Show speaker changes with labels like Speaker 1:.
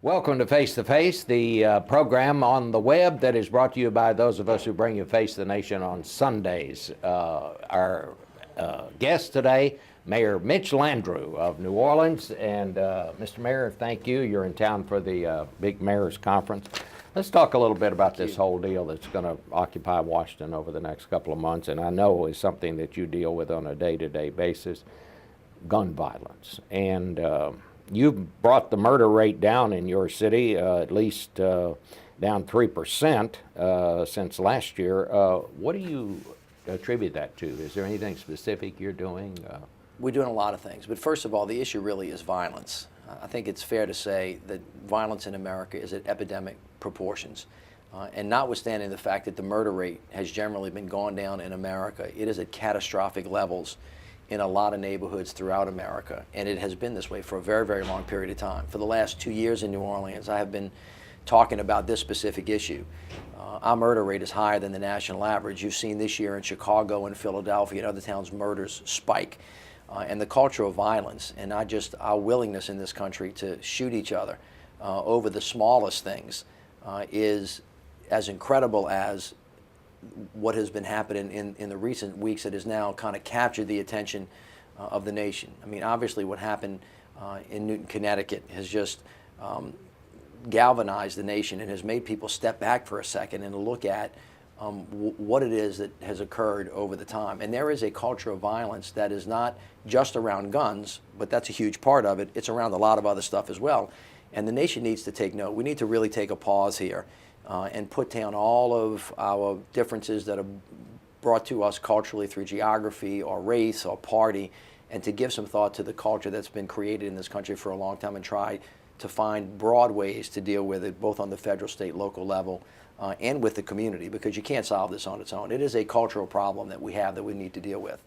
Speaker 1: Welcome to Face to Face, the program on the web that is brought to you by those of us who bring you Face the Nation on Sundays. Our guest today, Mayor Mitch Landrieu of New Orleans. And Mr. Mayor, thank you. You're in town for the big mayor's conference. Let's talk a little bit about this whole deal that's going to occupy Washington over the next couple of months, and I know is something that you deal with on a day-to-day basis, gun violence. And you've brought the murder rate down in your city, at least down 3% since last year. What do you attribute that to? Is there anything specific you're doing?
Speaker 2: We're doing a lot of things, but first of all, the issue really is violence. I think it's fair to say that violence in America is at epidemic proportions. And notwithstanding the fact that the murder rate has generally been gone down in America, it is at catastrophic levels in a lot of neighborhoods throughout America, and it has been this way for a very, very long period of time. For the last 2 years in New Orleans, I have been talking about this specific issue. Our murder rate is higher than the national average. You've seen this year in Chicago and Philadelphia and other towns murders spike. And the culture of violence and not just our willingness in this country to shoot each other over the smallest things is as incredible as what has been happening in the recent weeks. It has now kind of captured the attention of the nation. I mean, obviously what happened in Newton, Connecticut has just galvanized the nation and has made people step back for a second and look at what it is that has occurred over the time. And there is a culture of violence that is not just around guns, but that's a huge part of it. It's around a lot of other stuff as well. And the nation needs to take note. We need to really take a pause here and put down all of our differences that are brought to us culturally through geography or race or party, and to give some thought to the culture that's been created in this country for a long time and try to find broad ways to deal with it, both on the federal, state, local level, and with the community, because you can't solve this on its own. It is a cultural problem that we have that we need to deal with.